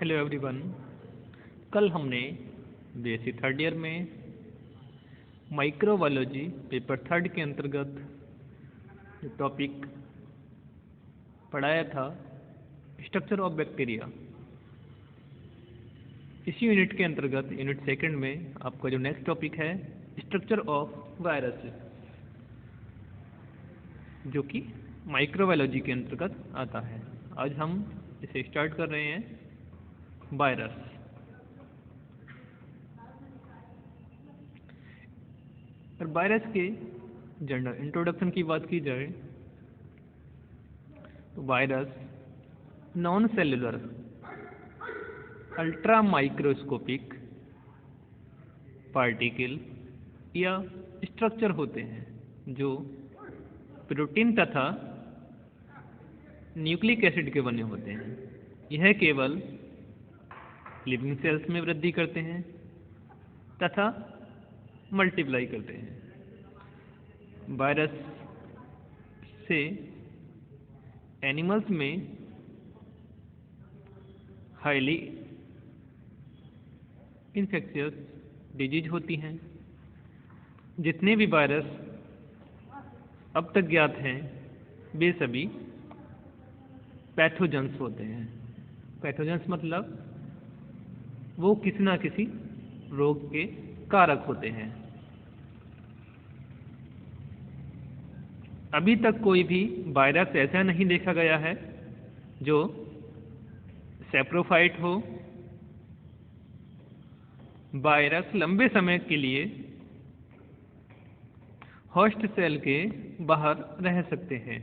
Hello everyone. कल हमने BSc third year में माइक्रोबायोलॉजी पेपर थर्ड के अंतर्गत जो टॉपिक पढ़ाया था स्ट्रक्चर ऑफ बैक्टीरिया, इसी यूनिट के अंतर्गत यूनिट सेकंड में आपका जो नेक्स्ट टॉपिक है स्ट्रक्चर ऑफ वायरस, जो कि माइक्रोबायोलॉजी के अंतर्गत आता है। आज हम इसे स्टार्ट कर रहे हैं वायरस। और वायरस के जनरल इंट्रोडक्शन की बात की जाए तो virus non cellular ultra microscopic particle या स्ट्रक्चर होते हैं जो प्रोटीन तथा न्यूक्लिक एसिड के बने होते हैं। यह केवल लिविंग सेल्स में वृद्धि करते हैं तथा मल्टीप्लाई करते हैं। वायरस से एनिमल्स में हाईली इन्फेक्शियस डिजीज होती हैं। जितने भी वायरस अब तक ज्ञात हैं वे सभी पैथोजेंस होते हैं। पैथोजेंस मतलब वो किसी ना किसी रोग के कारक होते हैं। अभी तक कोई भी वायरस ऐसा नहीं देखा गया है जो सैप्रोफाइट हो। वायरस लंबे समय के लिए होस्ट सेल के बाहर रह सकते हैं,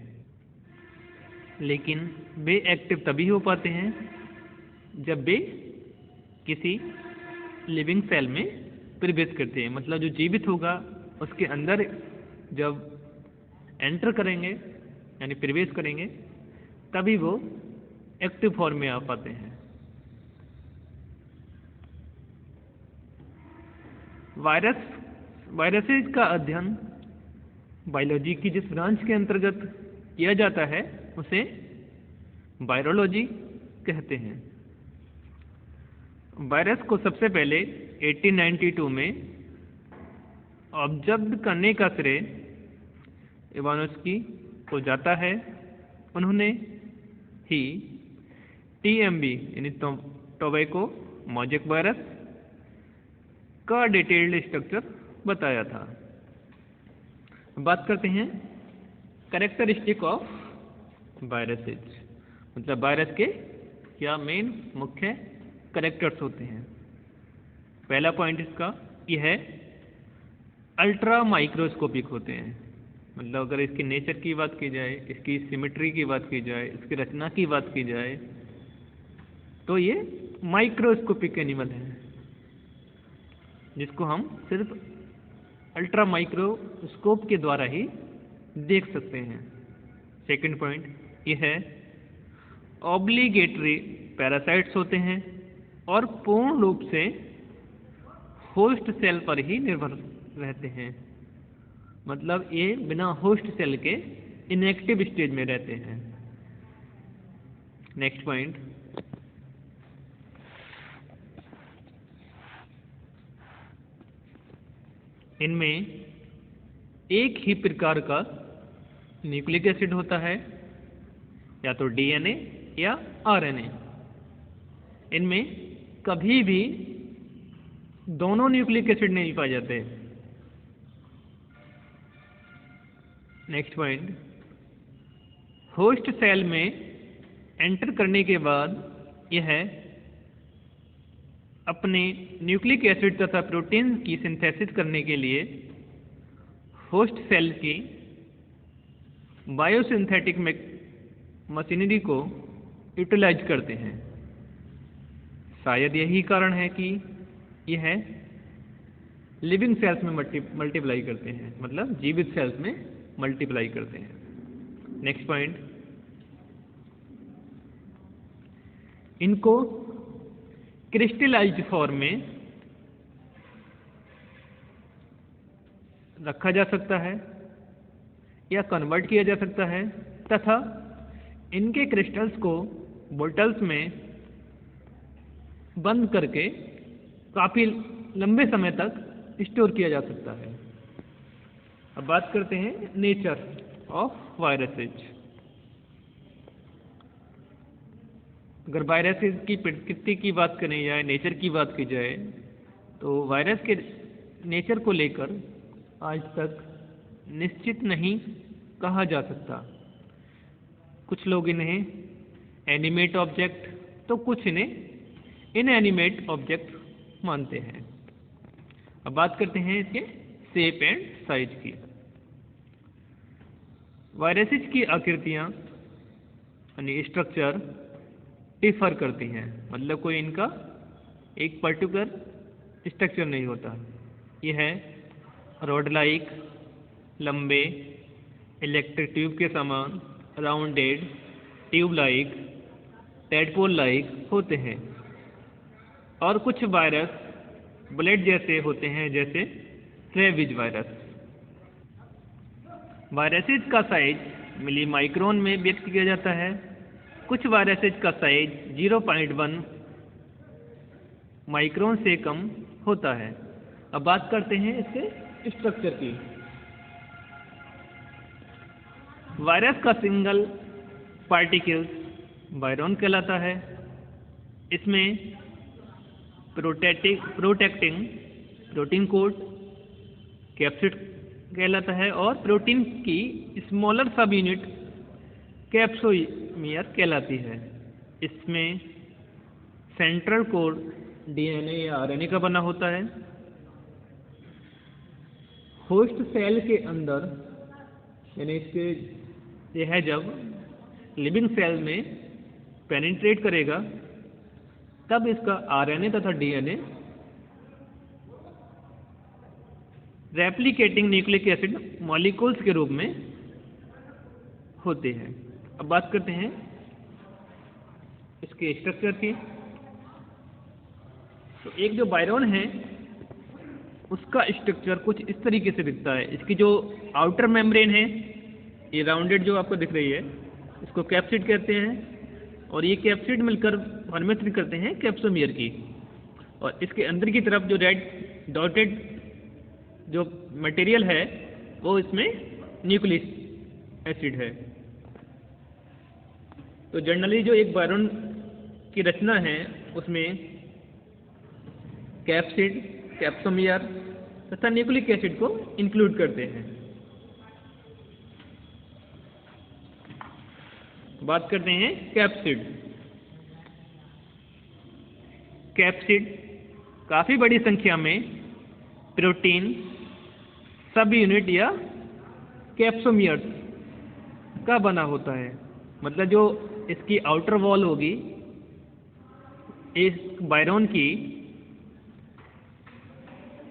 लेकिन वे एक्टिव तभी हो पाते हैं जब वे किसी लिविंग सेल में प्रवेश करते हैं। मतलब जो जीवित होगा उसके अंदर जब एंटर करेंगे यानी प्रवेश करेंगे तभी वो एक्टिव फॉर्म में आ पाते हैं। वायरसेस का अध्ययन बायोलॉजी की जिस ब्रांच के अंतर्गत किया जाता है उसे वायरोलॉजी कहते हैं। वायरस को सबसे पहले 1892 में ऑब्जर्व करने का श्रेय इवानोस्की को जाता है। उन्होंने ही टीएमवी यानी टोबैको मोज़ेक वायरस का डिटेल्ड स्ट्रक्चर बताया था। बात करते हैं कैरेक्टरिस्टिक ऑफ वायरसेज, मतलब वायरस के क्या मेन मुख्य कैरेक्टर्स होते हैं। पहला पॉइंट इसका यह है अल्ट्रा माइक्रोस्कोपिक होते हैं। मतलब अगर इसके नेचर की बात की जाए, इसकी सिमेट्री की बात की जाए, इसकी रचना की बात की जाए तो ये माइक्रोस्कोपिक एनिमल है जिसको हम सिर्फ अल्ट्रा माइक्रोस्कोप के द्वारा ही देख सकते हैं। सेकंड पॉइंट यह है ऑब्लिगेटरी पैरासाइट्स होते हैं और पूर्ण रूप से होस्ट सेल पर ही निर्भर रहते हैं। मतलब ये बिना होस्ट सेल के इनएक्टिव स्टेज में रहते हैं। नेक्स्ट पॉइंट इनमें एक ही प्रकार का न्यूक्लिक एसिड होता है, या तो डीएनए या आरएनए। इनमें कभी भी दोनों न्यूक्लिक एसिड नहीं पाए जाते। नेक्स्ट पॉइंट होस्ट सेल में एंटर करने के बाद यह अपने न्यूक्लिक एसिड तथा प्रोटीन की सिंथेसिस करने के लिए होस्ट सेल की बायोसिंथेटिक मशीनरी को यूटिलाइज करते हैं। शायद यही कारण है कि यह लिविंग सेल्स में मल्टीप्लाई करते हैं, मतलब जीवित सेल्स में मल्टीप्लाई करते हैं। नेक्स्ट पॉइंट इनको क्रिस्टलाइज्ड फॉर्म में रखा जा सकता है या कन्वर्ट किया जा सकता है तथा इनके क्रिस्टल्स को बोटल्स में बंद करके काफ़ी लंबे समय तक स्टोर किया जा सकता है। अब बात करते हैं नेचर ऑफ वायरसेज। अगर वायरसेज की प्रकृति की बात करें या नेचर की बात की जाए तो वायरस के नेचर को लेकर आज तक निश्चित नहीं कहा जा सकता। कुछ लोग इन्हें एनिमेट ऑब्जेक्ट तो कुछ इन्हें इनएनिमेट ऑब्जेक्ट मानते हैं। अब बात करते हैं इसके शेप एंड साइज की। वायरसेज की आकृतियां यानी स्ट्रक्चर डिफर करती हैं, मतलब कोई इनका एक पर्टिकुलर स्ट्रक्चर नहीं होता। यह है रॉड लाइक, लंबे, इलेक्ट्रिक ट्यूब के समान, rounded, tube like, tadpole like होते हैं। और कुछ वायरस बुलेट जैसे होते हैं, जैसे रेबीज वायरस। वायरसेज का साइज मिली माइक्रोन में व्यक्त किया जाता है। कुछ वायरसेज का साइज 0.1 माइक्रोन से कम होता है। अब बात करते हैं इसके स्ट्रक्चर की। वायरस का सिंगल पार्टिकल्स वायरॉन कहलाता है। इसमें प्रोटेक्टिंग प्रोटीन कोट कैप्सिड कहलाता है और प्रोटीन की स्मॉलर सब यूनिट कैप्सोमियर कहलाती है। इसमें सेंट्रल कोर डीएनए या आरएनए का बना होता है। होस्ट सेल के अंदर यानी इसके यह जब लिविंग सेल में पेनिट्रेट करेगा तब इसका आरएनए तथा DNA replicating nucleic acid molecules के रूप में होते हैं। अब बात करते हैं इसके स्ट्रक्चर की। तो एक जो वायरॉन है उसका स्ट्रक्चर कुछ इस तरीके से दिखता है। इसकी जो आउटर मेम्ब्रेन है, ये राउंडेड जो आपको दिख रही है, इसको कैप्सिड कहते हैं और ये कैप्सिड मिलकर फॉर्मेशन करते हैं कैप्सोमियर की। और इसके अंदर की तरफ जो रेड डॉटेड जो मटेरियल है वो इसमें न्यूक्लिक एसिड है। तो जनरली जो एक वायरॉन की रचना है उसमें कैप्सिड, कैप्सोमियर तथा न्यूक्लिक एसिड को इंक्लूड करते हैं। बात करते हैं कैप्सिड। कैप्सिड काफ़ी बड़ी संख्या में प्रोटीन सब यूनिट या कैप्सोमियर्स का बना होता है। मतलब जो इसकी आउटर वॉल होगी इस वायरॉन की,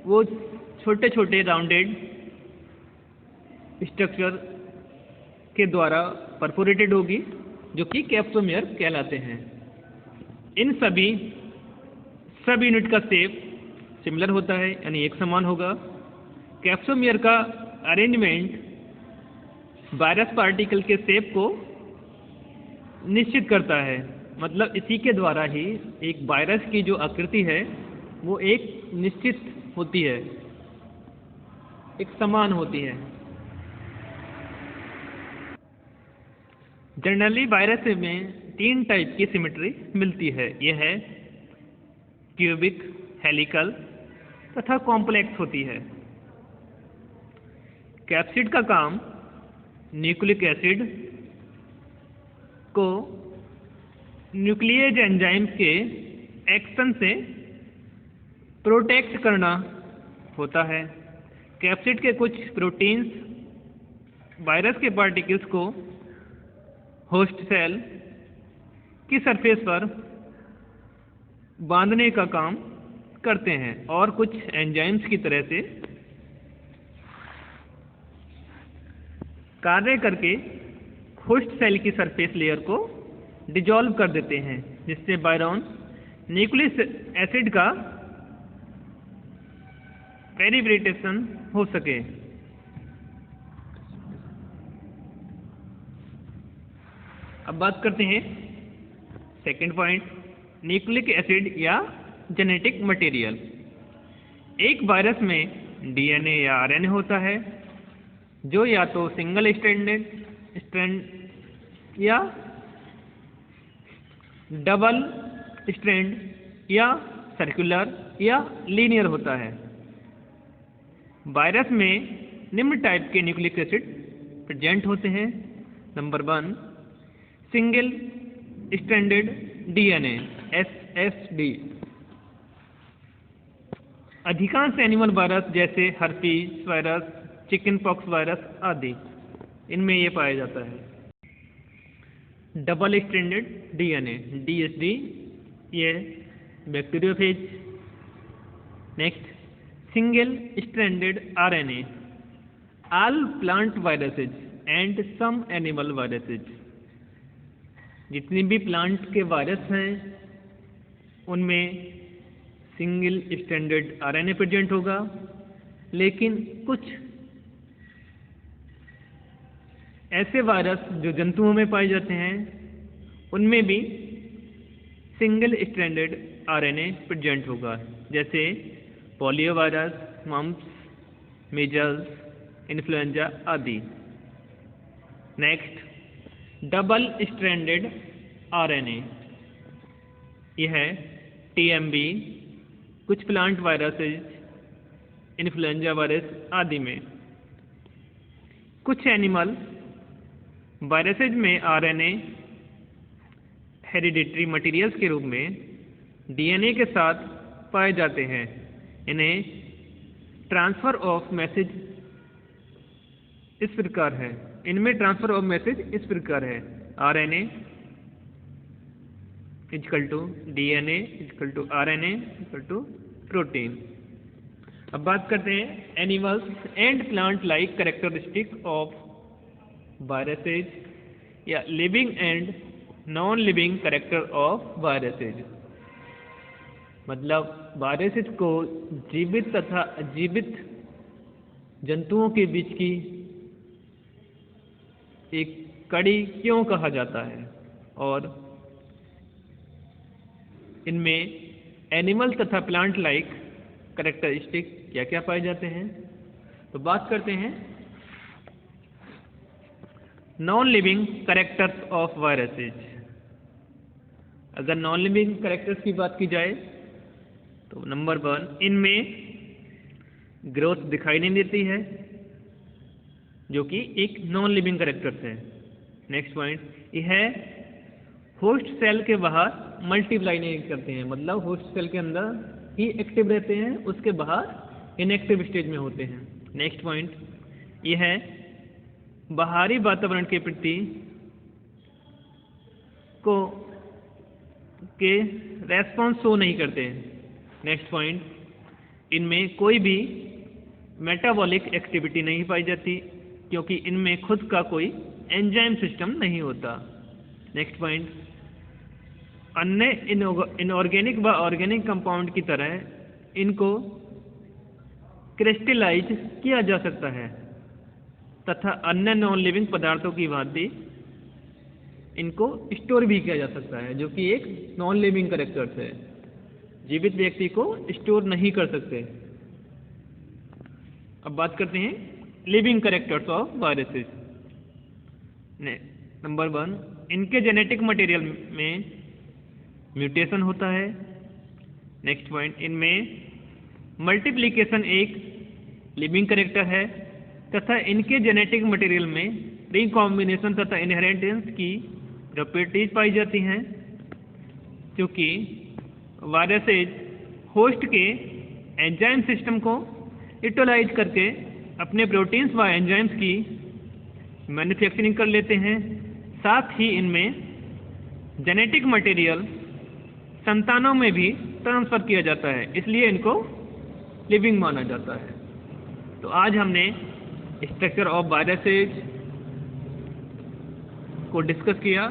वो छोटे छोटे राउंडेड स्ट्रक्चर के द्वारा परफोरेटेड होगी जो कि कैप्सोमियर कहलाते हैं। इन सभी सब यूनिट का शेप सिमिलर होता है यानी एक समान होगा। कैप्सोमियर का अरेंजमेंट वायरस पार्टिकल के शेप को निश्चित करता है। मतलब इसी के द्वारा ही एक वायरस की जो आकृति है वो एक निश्चित होती है, एक समान होती है। जनरली वायरस में 3 टाइप की सिमेट्री मिलती है। यह है क्यूबिक, हेलिकल तथा कॉम्प्लेक्स होती है। कैप्सिड का काम न्यूक्लिक एसिड को न्यूक्लियेज एंजाइम्स के एक्शन से प्रोटेक्ट करना होता है। कैप्सिड के कुछ प्रोटीन्स वायरस के पार्टिकल्स को होस्ट सेल की सरफेस पर बांधने का काम करते हैं और कुछ एंजाइम्स की तरह से कार्य करके होस्ट सेल की सरफेस लेयर को डिसॉल्व कर देते हैं, जिससे वायरॉन न्यूक्लिक एसिड का पेनिट्रेशन हो सके। अब बात करते हैं सेकंड पॉइंट, न्यूक्लिक एसिड या जेनेटिक मटेरियल। एक वायरस में डीएनए या आरएनए होता है जो या तो सिंगल स्ट्रैंड या डबल स्ट्रैंड या सर्कुलर या लीनियर होता है। वायरस में निम्न टाइप के न्यूक्लिक एसिड प्रेजेंट होते हैं। Number 1, single stranded DNA SSD। अधिकांश एनिमल वायरस जैसे herpes virus, chicken pox virus आदि इनमें ये पाया जाता है। डबल स्ट्रैंडेड डीएनए DSD, ये bacteriophage. Next, single stranded RNA, all plant viruses and some animal viruses. जितनी भी प्लांट के वायरस हैं उनमें सिंगल स्ट्रैंडेड आरएनए प्रेजेंट होगा, लेकिन कुछ ऐसे वायरस जो जंतुओं में पाए जाते हैं उनमें भी सिंगल स्ट्रैंडेड आरएनए प्रेजेंट होगा, जैसे polio virus, mumps, measles, influenza आदि। नेक्स्ट, डबल स्ट्रैंडेड आरएनए, यह TMB कुछ प्लांट वायरसेज, इन्फ्लुएंजा वायरस आदि में। कुछ एनिमल वायरसेज में आरएनए हेरिडिटरी मटेरियल्स के रूप में डीएनए के साथ पाए जाते हैं। इन्हें ट्रांसफर ऑफ मैसेज इस प्रकार है, इनमें ट्रांसफर ऑफ मैसेज इस प्रकार है, RNA = DNA = RNA = प्रोटीन। अब बात करते हैं animals and plant like characteristic of viruses या living and non living character of viruses. मतलब वायरसेज को जीवित तथा अजीवित जंतुओं के बीच की एक कड़ी क्यों कहा जाता है, और इनमें एनिमल तथा प्लांट लाइक कैरेक्टरिस्टिक क्या क्या पाए जाते हैं। तो बात करते हैं non living characters of viruses. अगर नॉन लिविंग कैरेक्टर्स की बात की जाए तो नंबर 1, इनमें ग्रोथ दिखाई नहीं देती है, जो कि एक नॉन लिविंग कैरेक्टर्स है। नेक्स्ट पॉइंट, यह होस्ट सेल के बाहर मल्टीप्लाई नहीं करते हैं, मतलब होस्ट सेल के अंदर ही एक्टिव रहते हैं, उसके बाहर इनएक्टिव स्टेज में होते हैं। नेक्स्ट पॉइंट, यह बाहरी वातावरण के प्रति के रेस्पॉन्स शो नहीं करते हैं। नेक्स्ट पॉइंट, इनमें कोई भी मेटाबॉलिक एक्टिविटी नहीं पाई जाती, क्योंकि इनमें खुद का कोई एंजाइम सिस्टम नहीं होता। नेक्स्ट पॉइंट, अन्य इनऑर्गेनिक व ऑर्गेनिक कंपाउंड की तरह इनको क्रिस्टलाइज किया जा सकता है तथा अन्य नॉन लिविंग पदार्थों की भांति इनको स्टोर भी किया जा सकता है, जो कि एक नॉन लिविंग कैरेक्टर्स है, जीवित व्यक्ति को स्टोर नहीं कर सकते। अब बात करते हैं living characters of viruses. Number 1, इनके जेनेटिक मटेरियल में म्यूटेशन होता है। नेक्स्ट पॉइंट, इनमें मल्टीप्लिकेशन एक लिविंग कैरेक्टर है तथा इनके जेनेटिक मटेरियल में रिकॉम्बिनेशन तथा इनहेरिटेंस की प्रॉपर्टीज पाई जाती हैं, क्योंकि वायरसेज होस्ट के एंजाइम सिस्टम को यूटिलाइज करके अपने प्रोटीन्स व एंजाइम्स की मैन्युफैक्चरिंग कर लेते हैं। साथ ही इनमें जेनेटिक मटेरियल संतानों में भी ट्रांसफ़र किया जाता है, इसलिए इनको लिविंग माना जाता है। तो आज हमने स्ट्रक्चर ऑफ वायरसेज को डिस्कस किया।